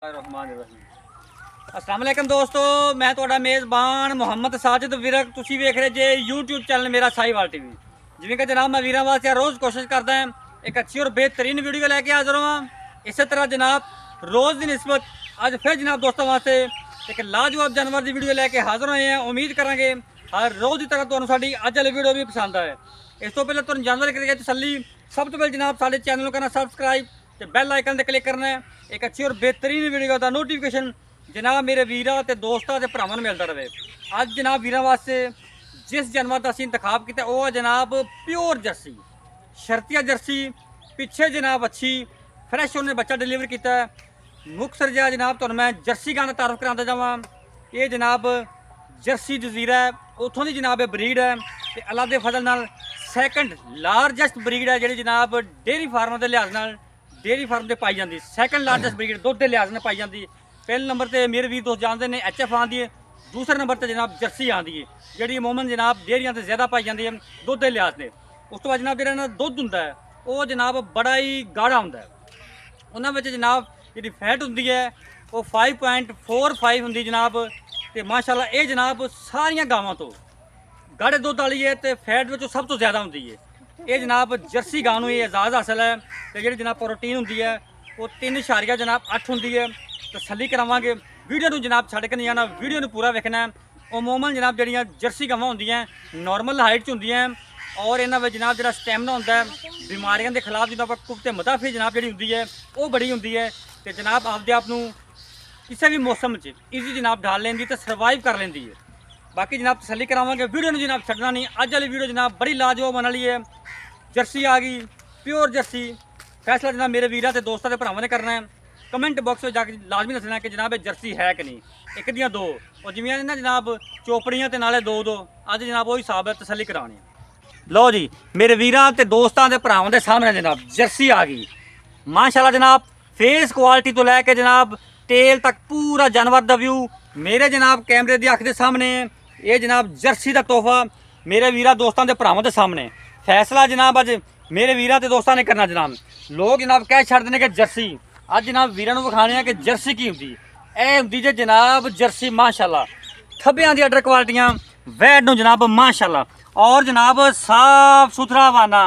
अस्सलाम वालेकुम दोस्तों, मैं ਤੁਹਾਡਾ ਮੇਜ਼ਬਾਨ ਮੁਹੰਮਦ ਸਾजिद ਵਿਰਕ। ਤੁਸੀਂ ਵੇਖ ਰਹੇ ਜੇ YouTube ਚੈਨਲ ਮੇਰਾ ਸਾਹੀਵਾਲ ਟੀਵੀ। ਜਿਵੇਂ ਕਿ ਜਨਾਬ ਮੈਂ ਵੀਰਾਂ ਵਾਸਤੇ ਰੋਜ਼ ਕੋਸ਼ਿਸ਼ ਕਰਦਾ ਹਾਂ ਇੱਕ ਅੱਛੀ और बेहतरीन ਵੀਡੀਓ ਲੈ ਕੇ ਹਾਜ਼ਰ ਹਾਂ। ਇਸੇ ਤਰ੍ਹਾਂ ਜਨਾਬ रोज़ की निस्बत ਅੱਜ फिर जनाब दोस्तों वास्ते एक लाजवाब जानवर की वीडियो लैके हाजिर होए हैं। उम्मीद करांगे हर रोज़ की तरह तुहानू साडी अज वाली वीडियो भी पसंद आए। इस तो पहले तुहानू जानवर करके तसल्ली सब तो पहले जनाब साडे चैनल करना सबसक्राइब ते बैल आइकन ते क्लिक करना है। एक अच्छी और बेहतरीन वीडियो का नोटिफिकेशन जनाब मेरे वीरां ते दोस्तां ते भरावां नूं मिलता रहे। अज जनाब वीरां वास्ते जिस जानवर का असीं इंतखाब किया वो जनाब प्योर जर्सी शर्तिया जर्सी। पिछे जनाब अच्छी फ्रैश उन्हें बच्चा डिलीवर किया। मुक्तसर जिला जनाब तुहानू मैं जर्सी गां दा तारुफ करांदा जावां। ये जनाब जर्सी जजीरा है, उतों की जनाब ब्रीड है ते अल्लाह दे फजल नाल सैकंड लार्जेस्ट ब्रीड है जी जनाब डेयरी फार्म के लिहाज नाल डेयरी फार्म से पाई जाती। सैकंड लार्जेस्ट ब्रीड दुध के लिहाज नाल पाई जाती। पहले नंबर पर मेरे वीर दोस्त जानते हैं HF आँदी है। दूसरे नंबर पर जनाब जर्सी आँदी है जी मोमन जनाब डेयरिया से ज़्यादा पाई जाती है दुध के लिहाज से। उस तो बाद जनाब जो दुध होंगे वो जनाब बड़ा ही गाढ़ा होंगे। उन्होंने जनाब जी फैट होंगी है वो 5.45 होंगी जनाब। तो माशाल्लाह ये जनाब सारिया गावों तो गाढ़े दुध वाली है तो फैट में सब तो ज़्यादा होंगी है। ये जनाब जर्सी गां नूं एजाज़ हासिल है। तो जी जनाब प्रोटीन होंगी है वो 3.8 जनाब होंगी है। तसल्ली करावांगे वीडियो नूं जनाब छड्ड के नहीं जाना, वीडियो नूं पूरा वेखना है। अमूमन जनाब जड़ियाँ जर्सी गावां होंदियां नॉर्मल हाइट च होंदियां और इन्हां विच जनाब जिहड़ा स्टैमिना होंदा है बीमारियों के खिलाफ जिन्हां पर कुफ्ते मुदाफी जनाब जी होंदी है वो बड़ी होंदी है। तो जनाब आपदे आप नूं किसी भी मौसम च ईजी जनाब ढाल लेंदी तो सर्वाइव कर लेंदी है। बाकी जनाब तसल्ली करावांगे वीडियो नूं जनाब छड्डना नहीं। अज वाली वीडियो जनाब बड़ी लाजवाब बनने वाली है। जर्सी आ गई प्योर जर्सी। फैसला जनाब मेरे वीरां ते दोस्तां ते भरावां ने करना है। कमेंट बॉक्स में जाके लाजमी दसना कि जनाब जर्सी है कि नहीं। एक दियाँ दो और जिवें ना जनाब चोपड़ियाँ ते नाले दो अज जनाब वही हिसाब है। तसल्ली करानी लो जी मेरे वीरां ते दोस्तां ते भरावां दे सामने जनाब जर्सी आ गई माशाल्लाह। जनाब फेस क्वालिटी तो लैके जनाब टेल तक पूरा जानवर का व्यू मेरे जनाब कैमरे की अख के सामने। ये जनाब जर्सी का तोहफा मेरे वीरां दोस्तों के भरावां के सामने। फैसला जनाब अज मेरे वीरां ते दोस्तां ने करना। जनाब लोग जनाब कह छड्डदे ने कि जर्सी अज जनाब वीरां नूं विखाने कि जर्सी की होंदी ए होंदी जे जनाब जर्सी माशाल्लाह। थब्बियां दी अडर क्वालिटियां वैड नूं जनाब माशाल्लाह और जनाब साफ सुथरा हवाना।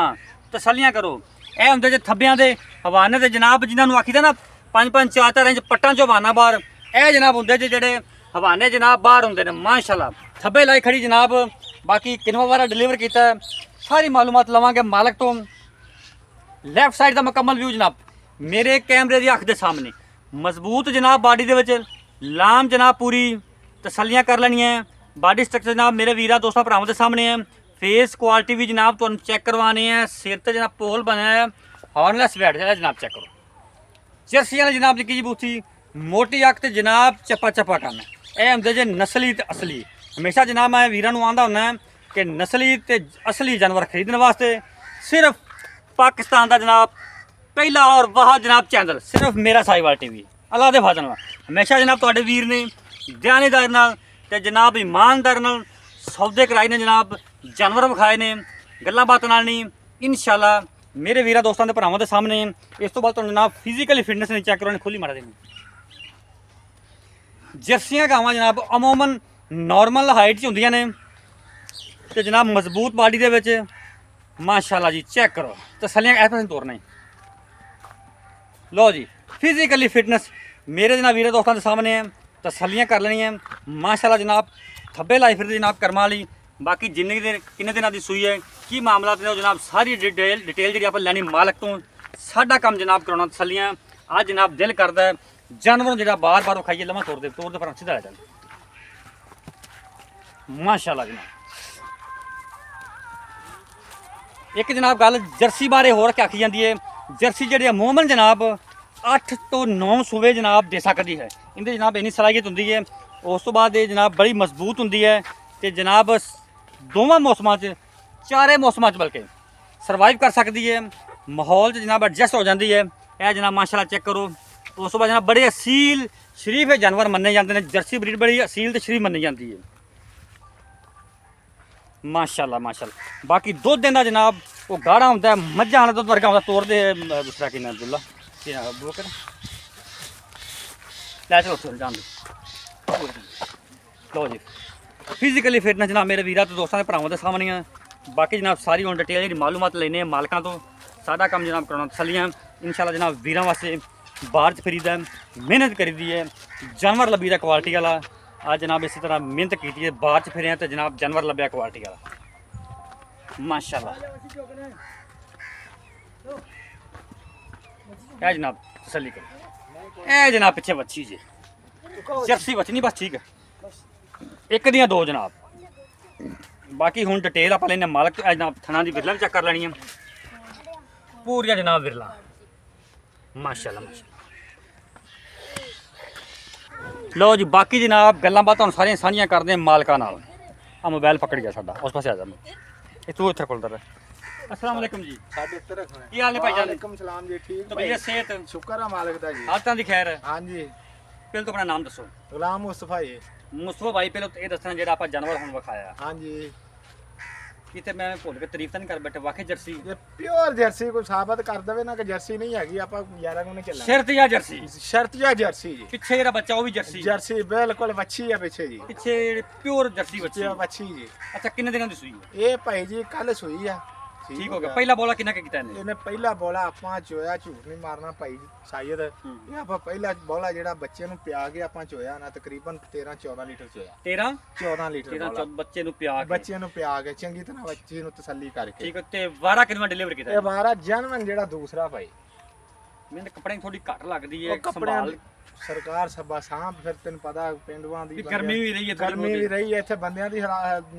तसल्लियां करो ए होंदे जे थब्बियां दे हवाने ते जनाब जिन्हां नूं आखीदा ना 5-5 4-4 इंच पट्टां चों हवाना बाहर ए जनाब होंदे जे जेहड़े हवाने जनाब बाहर होंदे ने माशाल्लाह। थब्बे लाई खड़ी जनाब। बाकी किनवा वारा डिलीवर किया सारी मालूमात लवांगे मालक तो। लैफ्ट साइड का मुकम्मल व्यू जनाब मेरे कैमरे की अख के सामने। मजबूत जनाब बाडी दे विच लाम जनाब पूरी। तसल्लियां कर लैनियां। बाडी स्ट्रक्चर जनाब मेरे वीरा दोस्तों भरावां के सामने है। फेस क्वालिटी भी जनाब तुहानूं चेक करवाने हैं। सिर ते जनाब पोल बनया है हॉर्नलैस वैट जनाब चेक करो। जर्सियां ने जनाब निक्की जी बूथी मोटी अख ते जनाब चप्पा चप्पा कन्न ए हुंदे जे नस्ली ते असली। हमेशा जनाब मैं वीरां नूं आंदा हुंदा कि नस्ली ते असली जानवर खरीदने वास्ते सिर्फ पाकिस्तान का जनाब पहला और वाह जनाब चैनल सिर्फ मेरा साहीवाल टीवी। अल्लाह दे फजल नाल हमेशा जनाब तुहाडे वीर ने ध्यानेदार नाल ते जनाब ईमानदार नाल सौदे कराए ने जनाब जानवर विखाए ने गल्लां बातां नाल नहीं इंशाअल्लाह मेरे वीरां दोस्तों के भरावां दे सामने। इस तो बाद तुहानूं जनाब फिजिकली फिटनेस नहीं चेक करवानी खुली मारा देनी। जर्सियां गावां जनाब अमूमन नॉर्मल हाइट च होंदियां ने ते जनाब मजबूत बाडी दे विच माशाल्लाह जी चेक करो। तसल्लियां ऐसे पासे तोड़ना है। लो जी फिजिकली फिटनेस मेरे जनाब वीर दोस्तों के सामने है। तसल्लियां कर लेनी है माशाल्लाह जनाब। थब्बे लाई फिर जनाब करमा वाली। बाकी जिन्ने दिन किन्ने दिनों की सूई है की मामला ने जनाब सारी डिटेल जी आप लैनी मालक तो। साडा काम जनाब कराना तसल्लियां। आज जनाब दिल करता है जानवर जो बार बार खाइए लवा तोड़ दे पर सीधा आ जाए माशाल्लाह जनाब। एक जनाब गल जर्सी बारे होर क्या आखी जाती है। जर्सी जी अमूमन जनाब 8 तो 9 सूबे जनाब दे सकती है। इनकी जनाब इन्नी सलाहियत होंगी है। उस तो बाद ये जनाब बड़ी मजबूत होंगी है तो जनाब दोवां मौसमां चारे मौसमां बल्कि सर्वाइव कर सकती है। माहौल जनाब एडजस्ट हो जाती है। यह जनाब माशाल्लाह चेक करो। उस तो बाद जनाब बड़े असील शरीफ जानवर मन्ने जाते हैं। जर्सी ब्रीड बड़ी असील तो शरीफ मन्नी जाती है माशाल्लाह माशाल्लाह। बाकी दुध देना जनाब वो गाढ़ा होंदा है मझां वाला दुध वर्गा होंदा। तोड़ दे दूसरा कि अब्दुल्ला कि बकर ਲੈ ਚਲੋ ਉੱਥੇ ਜਾਣ ਦਿਓ। ਲਓ ਜੀ ਫਿਜ਼ੀਕਲੀ ਫਿਟਨੈਸ ਜਨਾਬ ਮੇਰੇ ਵੀਰਾਂ ਤੇ ਦੋਸਤਾਂ ਦੇ ਭਰਾਵਾਂ ਦੇ ਸਾਹਮਣੇ ਆ। ਬਾਕੀ ਜਨਾਬ ਸਾਰੀ ਹੁਣ ਡਿਟੇਲ ਜਿਹੜੀ ਮਾਲੂਮਾਤ ਲੈਣੇ ਆ ਮਾਲਕਾਂ ਤੋਂ। ਸਾਡਾ ਕੰਮ ਜਨਾਬ ਕਰਾਉਣਾ ਤਸੱਲੀਆਂ ਇਨਸ਼ਾਅੱਲਾ ਜਨਾਬ ਵੀਰਾਂ ਵਾਸਤੇ ਬਾਹਰ 'ਚ ਫਰੀਦਾ ਮਿਹਨਤ ਕਰੀਦੀ ਹੈ ਜਾਨਵਰ ਲੱਭੀ ਦਾ ਕੁਆਲਿਟੀ ਵਾਲਾ। ਅੱਜ ਜਨਾਬ ਇਸੇ ਤਰ੍ਹਾਂ ਮਿਹਨਤ ਕੀਤੀ ਹੈ ਬਾਹਰ 'ਚ ਫਿਰਿਆ ਤੇ ਜਨਾਬ ਜਾਨਵਰ ਲੱਭਿਆ ਕੁਆਲਿਟੀ ਵਾਲਾ ਮਾਸ਼ਾਅੱਲਾ। ਇਹ ਜਨਾਬ ਤਸੱਲੀ ਕਰੋ। ਇਹ ਜਨਾਬ ਪਿੱਛੇ ਵੱਛੀ ਜੀ ਜਰਸੀ ਵੱਛੀ ਨਹੀਂ ਬਸ ਠੀਕ ਹੈ ਇੱਕ ਦੀਆਂ ਦੋ ਜਨਾਬ। ਬਾਕੀ ਹੁਣ ਡਿਟੇਲ ਆਪਾਂ ਲੈਣੇ ਮਾਲਕ ਜਨਾਬ ਥਣਾ ਦੀ ਵਿਰਲਾ ਵੀ ਚੈੱਕ ਕਰ ਲੈਣੀ ਹੈ ਪੂਰੀਆਂ ਜਨਾਬ ਵਿਰਲਾ ਮਾਸ਼ਾਅੱਲਾ ਮਾਸ਼ਾਅੱਲਾ। ਲਓ ਜੀ ਬਾਕੀ ਜਨਾਬ ਗੱਲਾਂ ਬਾਤਾਂ ਹੁਣ ਸਾਰੀਆਂ ਸਾਂਝੀਆਂ ਕਰਦੇ ਹਾਂ ਮਾਲਕਾਂ ਨਾਲ। ਆ ਮੋਬਾਈਲ ਪਕੜ ਗਿਆ ਸਾਡਾ ਉਸ ਪਾਸੇ ਆ ਜਾ ਇਹ ਤੂੰ ਇੱਥੇ ਕੋਲ ਦਰ। अस्सलाम वालेकुम जी साढ़े इत्थे रखना की हाल है भाईजान? वालेकुम सलाम जी ठीक तो भैया सेहत शुक्र है मालिक दा जी हालतां दी खैर है? हाँ जी पहले तो अपना नाम दसो। गुलाम मुस्तफा जी मुस्तफा भाई पहले तो ये दसना जेड़ा आपा जानवर हुन विखाया हाँ जी किते मैं भूल के तारीफ तो नहीं कर बैठे वाकई जर्सी ये प्योर जर्सी को साबित कर देवे ना कि जर्सी नहीं हैगी आपा 11 को नहीं चलना शर्त या जर्सी शर्त या जर्सी जी पिछे जेड़ा बच्चा वो भी जर्सी जर्सी बिल्कुल वच्छी है पीछे जी पिछे प्योर जर्सी बच्ची वच्छी जी अच्छा कितने दिनों दी सुई है? ये भाई जी कल सुई है ठीक हो गया पहला बोला कितना के किता ने ਇਹਨੇ ਪਹਿਲਾ ਬੋਲਾ ਆਪਾਂ ਚੋਇਆ ਝੂਠ ਨਹੀਂ ਮਾਰਨਾ ਭਾਈ ਸ਼ਾਇਦ ਇਹ ਆਪਾਂ ਪਹਿਲਾ ਬੋਲਾ ਜਿਹੜਾ ਬੱਚੇ ਨੂੰ ਪਿਆ ਕੇ ਆਪਾਂ ਚੋਇਆ ਨਾ ਤਕਰੀਬਨ 13 14 ਲੀਟਰ ਚੋਇਆ 13 14 ਲੀਟਰ 13 ਬੋਲਾ ਬੱਚੇ ਨੂੰ ਪਿਆ ਕੇ ਬੱਚੇ ਨੂੰ ਪਿਆ ਕੇ ਚੰਗੀ ਤਰ੍ਹਾਂ ਬੱਚੇ ਨੂੰ ਤਸੱਲੀ ਕਰਕੇ ਠੀਕ ਹੈ ਤੇ ਵਾਰਾ ਕਿੰਨਾ ਡਿਲੀਵਰ ਕੀਤਾ ਇਹ ਵਾਰਾ ਜਨਮਨ ਜਿਹੜਾ ਦੂਸਰਾ ਭਾਈ ਮੈਨੂੰ ਕੱਪੜੇ ਥੋੜੀ ਘੱਟ ਲੱਗਦੀ ਹੈ ਉਹ ਕੱਪੜਿਆਂ ਸੰਭਾਲ ਸਰਕਾਰ ਸਭਾ ਸਾਂਭ ਫਿਰ ਤੈਨੂੰ ਪਤਾ ਪਿੰਡਵਾਂ ਦੀ ਵੀ ਗਰਮੀ ਵੀ ਰਹੀ ਹੈ ਥੋੜੀ ਗਰਮੀ ਵੀ ਬਹੁਤੀ ਰਹੀ ਹੈ ਇੱਥੇ ਬੰਦਿਆਂ ਦੀ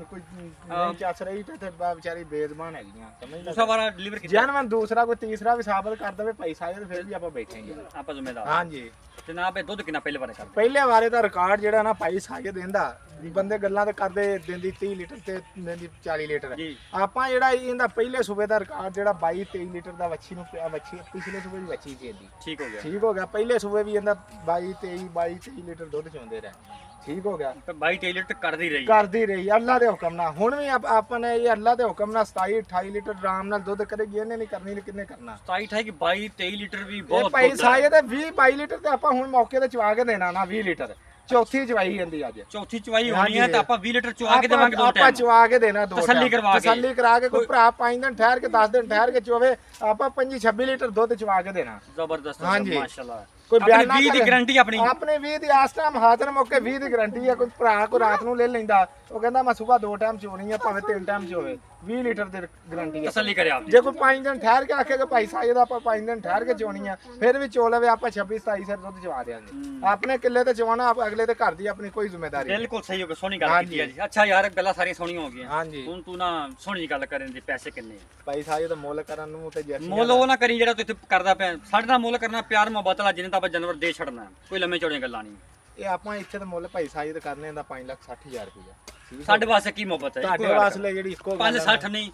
ਕੋਈ ਨਹੀਂ ਚੱਸ ਰਹੀ ਤੇ ਇੱਥੇ ਵਿਚਾਰੀ ਬੇਜ਼ਬਾਨ ਹੈਗੀਆਂ ਸਮਝਦਾ ਦੂਸਰਾ ਵਾਰਾ ਡਿਲੀਵਰ ਕੀਤਾ ਜਨਮਨ ਦੂਸਰਾ ਕੋਈ ਤੀਸਰਾ ਵੀ ਸਾਬਤ ਕਰ ਦੇਵੇ ਭਾਈ ਸਾਹਿਬ ਫਿਰ ਵੀ ਆਪਾਂ ਬੈਠਾਂਗੇ ਆਪਾਂ ਜ਼ਿੰਮੇਦਾਰ ਹਾਂਜੀ ਜਨਾਬ ਇਹ ਦੁੱਧ ਕਿੰਨਾ ਪਹਿਲੇ ਵਾਰੇ ਕਰਦੇ ਪਹਿਲੇ ਵਾਰੇ ਦਾ ਰਿਕਾਰਡ ਜਿਹੜਾ ਨਾ ਭਾਈ ਸਾਜੇ ਦਿੰਦਾ ਬੰਦੇ ਗੱਲਾਂ ਤੇ ਕਰਦੇ ਦਿੰਦੀ 30 ਲੀਟਰ ਤੇ ਦਿੰਦੀ 40 ਲੀਟਰ ਜੀ ਆਪਾਂ ਜਿਹੜਾ ਇਹਦਾ ਪਹਿਲੇ ਸੂਬੇ ਦਾ ਰਿਕਾਰਡ ਜਿਹੜਾ 22 23 ਲੀਟਰ ਦਾ ਵੱਛੀ ਨੂੰ ਪਿਆ ਵੱਛੀ ਪਿਛਲੇ ਸੂਬੇ ਦੀ ਵੱਛੀ ਸੀ ਇਹਦੀ ਠੀਕ ਹੋ ਗਿਆ ਠੀਕ ਹੋ ਗਿਆ ਪਹਿਲੇ ਸੂਬੇ ਵੀ ਇਹਦਾ 22 23 ਲੀਟਰ ਦੁੱਧ ਚੋਂਦੇ ਰਹੇ ਠੀਕ ਹੋ ਗਿਆ ਤੇ 22 23 ਲੀਟਰ ਕਰਦੀ ਰਹੀ ਕਰਦੀ ਰਹੀ ਅੱਲਾ ਦੇ ਹੁਕਮ ਨਾਲ ਹੁਣ ਵੀ ਆਪਾਂ ਨੇ ਇਹ ਅੱਲਾ ਦੇ ਹੁਕਮ ਨਾਲ 27 28 ਲੀਟਰ ਆਰਾਮ ਨਾਲ ਦੁੱਧ ਕਰੇਗੀ ਇਹਨੇ ਨਹੀਂ ਕਰਨੀ ਤੇ ਕਿੰਨੇ ਕਰਨਾ 27 28 ਕਿ 22 23 ਲੀਟਰ ਵੀ ਇਹ ਬਹੁਤ ਭਾਈ ਦੁੱਧ ਸਾਜੇ ਤੇ 20 22 ਲੀਟਰ ਤੇ ਆਪਾਂ ਹੁਣ ਮੌਕੇ ਤੇ ਚਵਾ ਕੇ ਦੇਣਾ ਨਾ 20 ਲੀਟਰ ਚੌਥੀ ਚਵਾਈ ਜਾਂਦੀ ਅੱਜ ਚੌਥੀ ਚਵਾਈ ਹੋਣੀ ਹੈ ਤਾਂ ਆਪਾਂ 20 ਲੀਟਰ ਚਵਾ ਕੇ ਦੇਵਾਂਗੇ ਦੋ ਆਪਾਂ ਟਾਈਮ ਚਵਾ ਕੇ ਦੇਣਾ ਦੋ ਤਸੱਲੀ time। ਕਰਵਾ ਕੇ। ਤਸੱਲੀ ਕਰਾ ਕੇ ਕੋਈ ਭਰਾ 5 ਦਿਨ ਠਹਿਰ ਕੇ 10 ਦਿਨ ਠਹਿਰ ਕੇ ਚੋਵੇ ਆਪਾਂ 25 26 ਲੀਟਰ ਦੁੱਧ ਚਵਾ ਕੇ ਦੇਣਾ ਜ਼ਬਰਦਸਤ ਹਾਂਜੀ। ਮਾਸ਼ਾਅੱਲਾ ਕੋਈ ਬਿਆਨ ਨਾ 20 ਦੀ ਕਰੇ। ਗਾਰੰਟੀ ਆਪਣੀ ਆਪਣੇ 20 ਦੀ ਆਸ ਟਾਈਮ ਹਾਜ਼ਰ ਮੌਕੇ 20 ਦੀ ਗਾਰੰਟੀ ਹੈ ਕੋਈ ਭਰਾ ਕੋ ਰਾਤ ਨੂੰ ਲੈ ਲੈਂਦਾ ਉਹ ਕਹਿੰਦਾ ਮੈਂ ਸਵੇਰ 2 ਟਾਈਮ ਚੋਣੀ ਹੈ ਭਾਵੇਂ 3 ਟਾਈਮ ਚੋਵੇ 20 ਲੀਟਰ ਦੀ ਗਾਰੰਟੀ ਹੈ ਤਸੱਲੀ ਕਰੇ ਆਪ ਜੇ ਕੋਈ 5 ਦਿਨ ਠਹਿਰ ਕੇ ਆਖੇਗਾ ਭਾਈ ਸਾਹਿਬ ਦਾ ਆਪਾਂ 5 ਦਿਨ ਠਹਿਰ ਕੇ ਚੋਣੀ ਆ ਫਿਰ ਵੀ ਚੋ ਲਵੇ ਆਪਾਂ 26 27 ਸਿਰ ਦੁੱਧ ਚਵਾ ਦੇਾਂਗੇ ਆਪਣੇ ਕਿੱਲੇ ਤੇ ਚਵਾਣਾ ਅਗਲੇ ਤੇ ਘਰ ਦੀ ਆਪਣੀ ਕੋਈ ਜ਼ਿੰਮੇਵਾਰੀ ਨਹੀਂ। ਬਿਲਕੁਲ ਸਹੀ ਹੋ ਗਿਆ ਸੋਹਣੀ ਗੱਲ ਕੀਤੀ ਹੈ ਹਾਂਜੀ। ਜੀ ਅੱਛਾ ਯਾਰ ਗੱਲਾਂ ਸਾਰੀਆਂ ਸੋਹਣੀਆਂ ਹੋ ਗਈਆਂ ਹਾਂਜੀ ਹੁਣ ਤੂੰ ਨਾ ਸੋਹਣੀ ਗੱਲ ਕਰਨ ਦੇ ਪੈਸੇ ਕਿੰਨੇ ਆ? ਭਾਈ ਸਾਹਿਬ ਦਾ ਮੁੱਲ ਕਰਨ ਨੂੰ ਤੇ ਜੈਸੀ ਮੁੱਲ ਉਹ ਨਾ ਕਰੀ ਜਿਹੜਾ ਤੂੰ ਇੱਥੇ ਕਰਦਾ ਪਿਆ ਸਾਡੇ ਨਾਲ ਮੁੱਲ ਕਰਨਾ ਪਿਆਰ ਮੁਹੱਬਤ ਵਾਲਾ ਜਿਹਨੇ ਤਾਂ ਆਪਾਂ ਜਾਨਵਰ ਦੇ ਛੱਡਣਾ ਕੋਈ ਲੰਮੇ ਚੌੜੀਆਂ ਗੱਲਾਂ ਨਹੀਂ ਇਹ ਆਪਾਂ ਇੱਥੇ ਤੇ ਮੁੱਲ ਭਾਈ ਸਾਹਿਬ ਦਾ ਕਰਨੇ ਦਾ 5,60,000 ਰੁਪਇਆ ਸਾਡੇ ਵਾਸਤੇ ਕੀ ਮੁਹੱਬਤ ਹੈ ਤੁਹਾਡੇ ਵਾਸਤੇ ਜਿਹੜੀ ਇੱਕੋ ਗੱਲ 560 ਨਹੀਂ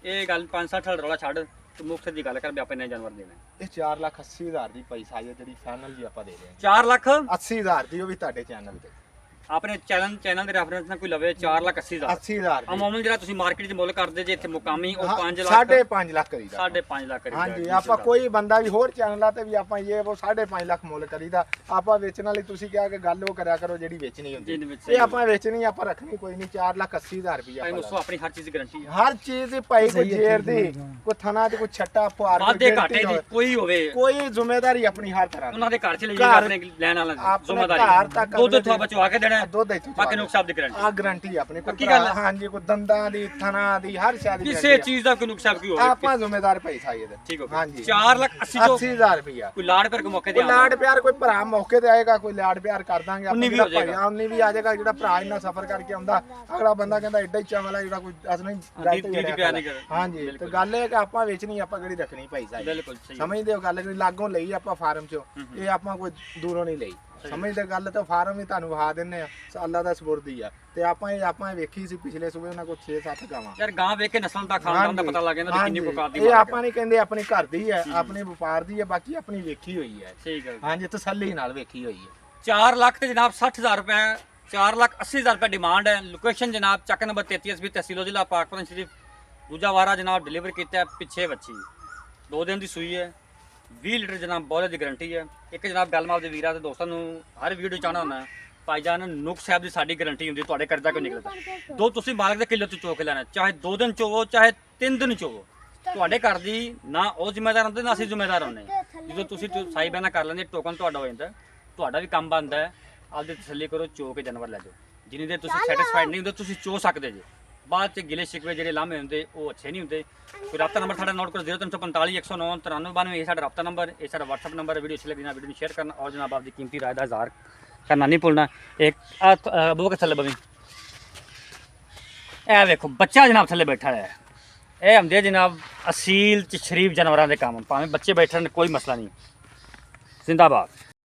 ਇਹ ਗੱਲ 560 ਵਾਲਾ ਰੌਲਾ ਛੱਡ ਤੂੰ ਮੁਕਤ ਦੀ ਗੱਲ ਕਰ ਵੀ ਆਪਾਂ ਨੇ ਜਾਨਵਰ ਦੇਣਾ ਇਹ 4,80,000 ਦੀ ਭਾਈ ਸਾਹਿਬ ਜਿਹੜੀ ਫਾਈਨਲ ਜੀ ਆਪਾਂ ਦੇ ਰਹੇ 4 ਲੱਖ ਹਾਂ 80,000 ਦੀ ਉਹ ਵੀ ਤੁਹਾਡੇ ਚੈਨਲ ਤੇ ਆਪਣੇ ਚੈਨਲ ਦੇ ਰੈਫਰੈਂਸ ਨਾਲ ਕੋਈ ਲਵੇ 4,80,000 80,000 ਦੀ ਅਮੂਮਨ ਜਿਹੜਾ ਤੁਸੀਂ ਮਾਰਕੀਟ 'ਚ ਮੁੱਲ ਕਰਦੇ ਜੇ ਇੱਥੇ ਮੁਕਾਮੀ ਉਹ 5 ਲੱਖ 5.5 ਲੱਖ ਕਰੀਦਾ 5.5 ਲੱਖ ਕਰੀਦਾ ਹਾਂਜੀ ਆਪਾਂ ਕੋਈ ਬੰਦਾ ਵੀ ਹੋਰ ਚੈਨਲਾਂ ਤੇ ਵੀ ਆਪਾਂ ਇਹ ਉਹ 5.5 ਲੱਖ ਮੁੱਲ ਕਰੀਦਾ ਆਪਾਂ ਵੇਚਣ ਵਾਲੀ ਤੁਸੀਂ ਕਿਹਾ ਕਿ ਗੱਲ ਉਹ ਕਰਿਆ ਕਰੋ ਜਿਹੜੀ ਵੇਚਣੀ ਹੁੰਦੀ ਜਿਹਦੇ ਵਿੱਚ ਇਹ ਆਪਾਂ ਵੇਚਣੀ ਆਪਾਂ ਰੱਖਣੀ ਕੋਈ ਨਹੀਂ 4,80,000 ਰੁਪਇਆ ਭਾਈ ਮੁਸੋ ਆਪਣੀ ਹਰ ਚੀਜ਼ ਦੀ ਗਾਰੰਟੀ ਹੈ ਹਰ ਚੀਜ਼ ਦੀ ਭਾਈ ਕੋਈ ਜੇਰ ਦੀ ਕੋਈ ਥਣਾ ਤੇ ਕੋਈ ਛੱਟਾ ਫੁਹਾਰ ਕੋਈ ਵਾਧੇ ਗਿਣਤੀ ਘਾਟੇ ਦੀ ਹੋਵੇ। ਕੋਈ ਹੋਵੇ ਕੋਈ ਜ਼ਿੰਮੇਵਾਰੀ ਆਪਣੀ ਹਰ ਤਰ੍ਹਾਂ ਦੀ ਉਹਨਾਂ ਦੇ ਘਰ ਚ ਲਈ ਘਰ- ਆਪਣੇ ਲੈਣ ਵਾਲਾ ਆਪਣੇ ਜ਼ਿੰਮੇਵਾਰੀ ਘਰ ਤੱਕ ਦੁੱਧ ਅਗਲੇ ਤੋਂ ਬਚਵਾ ਕੇ ਦੇਣਾ ਦੁੱਧ ਇੱਥੋਂ ਬਾਕੀ ਨੁਕਸ ਆਪ ਦੀ ਗਾਰੰਟੀ ਆ ਗਾਰੰਟੀ ਆਪਣੀ ਕੋਈ ਪੱਕੀ ਗੱਲ ਭਰਾ- ਹੈ। ਹਾਂਜੀ ਕੋਈ ਦੰਦਾਂ ਦੀ ਥਣਾ ਦੀ ਹਰ ਸ਼ਾਦੀ ਕਿਸੇ ਚੀਜ਼ ਦਾ ਕੋਈ ਨੁਕਸ ਆਪ ਕੀ ਹੋਵੇ ਆਪਾਂ ਜ਼ਿੰਮੇਦਾਰ ਭਾਈ ਸਾਹਿਬ ਦੇ ਠੀਕ ਹੋ ਹਾਂਜੀ 4,80,000 ਤੋਂ 80,000 ਰੁਪਇਆ ਕੋਈ ਲਾੜ ਪਰ ਕੋ ਮੌਕੇ ਕੋਈ ਦੇ ਲਾਡ ਪਿਆਰ ਕੋਈ ਭਰਾ ਮੌਕੇ ਤੇ ਆਏਗਾ ਕੋਈ ਲਾਡ ਪਿਆਰ ਕਰ ਦਾਂਗੇ ਉਨੀ ਵੀ ਜਿਹੜਾ ਹੋ ਜਾਏਗਾ। ਭਾਈਆ ਉਨੀ ਵੀ ਆ ਜਾਏਗਾ ਜਿਹੜਾ ਭਰਾ ਇੰਨਾ ਸਫਰ ਕਰਕੇ ਆਉਂਦਾ ਅਗਲਾ ਬੰਦਾ ਕਹਿੰਦਾ ਐਡਾ ਹੀ ਚਾਵਲਾ ਜਿਹੜਾ ਕੋਈ ਅਸ ਨਹੀਂ ਦੀਦੀ ਪਿਆਰ ਨਹੀਂ ਕਰਦਾ। ਹਾਂਜੀ ਤੇ ਗੱਲ ਇਹ ਕਿ ਆਪਾਂ ਵੇਚਣੀ ਆਪਾਂ ਕਿਹੜੀ ਰੱਖਣੀ ਭਾਈ ਸਾਹਿਬ ਬਿਲਕੁਲ ਸਹੀ ਸਮਝਦੇ ਹੋ ਗੱਲ ਕਿ ਲਾਗੋਂ ਲਈ ਆਪਾਂ ਫਾਰਮ ਚੋਂ ਇਹ ਆਪਾਂ ਕੋਈ ਦੂਰੋਂ ਨਹੀਂ ਲਈ ਸਮਝਦੇ ਗੱਲ ਤਾਂ ਫਾਰਮ ਹੀ ਤੁਹਾਨੂੰ ਵਹਾ ਦਿੰਨੇ ਆ ਅੱਲਾ ਦਾ ਸਬੁਰਦੀ ਆ ਤੇ ਆਪਾਂ ਇਹ ਵੇਖੀ ਸੀ ਪਿਛਲੇ ਸੂਬੇ ਉਹਨਾਂ ਕੋਲ 6-7 ਗਾਵਾਂ ਯਾਰ ਗਾਂ ਵੇਖ ਕੇ ਨਸਲ ਦਾ ਖਾਨਦਾਨ ਦਾ ਪਤਾ ਲੱਗ ਜਾਂਦਾ ਵੀ ਕਿੰਨੀ ਪ੍ਰਕਾਰ ਦੀ ਇਹ ਆਪਾਂ ਨਹੀਂ ਕਹਿੰਦੇ ਆਪਣੀ ਘਰ ਦੀ ਹੈ ਆਪਣੇ ਵਪਾਰ ਦੀ ਹੈ ਬਾਕੀ ਆਪਣੀ ਵੇਖੀ ਹੋਈ ਹੈ ਠੀਕ ਹੈ ਹਾਂਜੀ ਤਸੱਲੀ ਨਾਲ ਵੇਖੀ ਹੋਈ ਹੈ 4 ਲੱਖ ਤੇ ਜਨਾਬ 60,000 ਰੁਪਏ 4,80,000 ਰੁਪਏ ਡਿਮਾਂਡ ਹੈ ਲੋਕੇਸ਼ਨ ਜਨਾਬ ਚੱਕ ਨੰਬਰ 33 ਵੀ ਤਹਿਸੀਲ ਜ਼ਿਲ੍ਹਾ ਪਾਕਪੁਰ ਸ਼ਰੀਫ ਦੂਜਾ ਵਾਰਾ ਜਨਾਬ ਡਿਲੀਵਰ ਕੀਤਾ ਹੈ ਪਿੱਛੇ ਬੱਚੀ 2 ਦਿਨ ਦੀ ਸੂਈ ਹੈ 20 ਲੀਟਰ ਜਨਾਬ ਬੋਲੇ ਦੀ ਗਾਰੰਟੀ ਹੈ। ਇੱਕ ਜਨਾਬ ਗੱਲ ਮੈਂ ਆਪਦੇ ਵੀਰਾਂ ਤੇ ਦੋਸਤਾਂ ਨੂੰ ਹਰ ਵੀਡੀਓ ਚਾਹਣਾ ਹੁੰਦਾ ਭਾਈਜਾਨ ਨੁਕ ਸਾਹਿਬ ਦੀ ਸਾਡੀ ਗਾਰੰਟੀ ਹੁੰਦੀ, ਤੁਹਾਡੇ ਕਰਜ਼ਾ ਕਿਉਂ ਨਿਕਲਦਾ। ਦੋ ਤੁਸੀਂ ਮਾਲਕ ਦੇ ਕਿੱਲੇ ਤੋਂ ਚੋ ਕੇ ਲੈਣਾ, ਚਾਹੇ 2 ਦਿਨ ਚੋਵੋ ਚਾਹੇ 3 ਦਿਨ ਚੋਵੋ, ਤੁਹਾਡੇ ਘਰ ਦੀ ਨਾ ਉਹ ਜ਼ਿੰਮੇਦਾਰ ਹੁੰਦੇ ਨਾ ਅਸੀਂ ਜ਼ਿੰਮੇਦਾਰ ਹੁੰਦੇ। ਜਦੋਂ ਤੁਸੀਂ ਸਾਈ ਬਹਿਣਾ ਕਰ ਲੈਂਦੇ ਟੋਕਨ ਤੁਹਾਡਾ ਹੋ ਜਾਂਦਾ, ਤੁਹਾਡਾ ਵੀ ਕੰਮ ਬਣਦਾ ਹੈ ਆਪਦੀ ਤਸੱਲੀ ਕਰੋ, ਚੋ ਕੇ ਜਾਨਵਰ ਲੈ ਜਾਓ। ਜਿੰਨੀ ਦੇਰ ਤੁਸੀਂ ਸੈਟੀਸਫਾਈਡ ਨਹੀਂ ਹੁੰਦੇ ਤੁਸੀਂ ਚੋ ਸਕਦੇ ਜੇ, ਬਾਅਦ ਚ ਗਿਲੇ ਸ਼ਿਕਵੇ ਜਿਹੜੇ ਲਾਮੇ ਹੁੰਦੇ ਉਹ ਅੱਛੇ ਨਹੀਂ ਹੁੰਦੇ। ਕੋਈ ਰਾਬਤਾ ਨੰਬਰ ਸਾਡਾ ਨੋਟ ਕਰੋ 0345 109 9392, ਇਹ ਸਾਡਾ ਰਾਬਤਾ ਨੰਬਰ, ਇਹ ਸਾਡਾ WhatsApp ਨੰਬਰ। ਵੀਡੀਓ ਅੱਛੀ ਲੱਗੀ ਨਾ ਵੀਡੀਓ ਨੂੰ ਸ਼ੇਅਰ ਕਰਨਾ ਔਰ ਜਨਾਬ ਆਪਦੀ ਕੀਮਤੀ ਰਾਏ ਦਾ ਇਜ਼ਹਾਰ ਕਰਨਾ ਨਹੀਂ ਭੁੱਲਣਾ। ਇੱਕ ਬੂਕ ਥੱਲੇ ਬਵੀ ਇਹ ਵੇਖੋ ਬੱਚਾ ਜਨਾਬ ਥੱਲੇ ਬੈਠਾ ਹੈ, ਇਹ ਹੁੰਦੇ ਜਨਾਬ ਅਸੀਲ ਤੇ ਸ਼ਰੀਫ ਜਾਨਵਰਾਂ ਦੇ ਕੰਮ, ਭਾਵੇਂ ਬੱਚੇ ਬੈਠਣ ਕੋਈ ਮਸਲਾ ਨਹੀਂ। ਜ਼ਿੰਦਾਬਾਦ।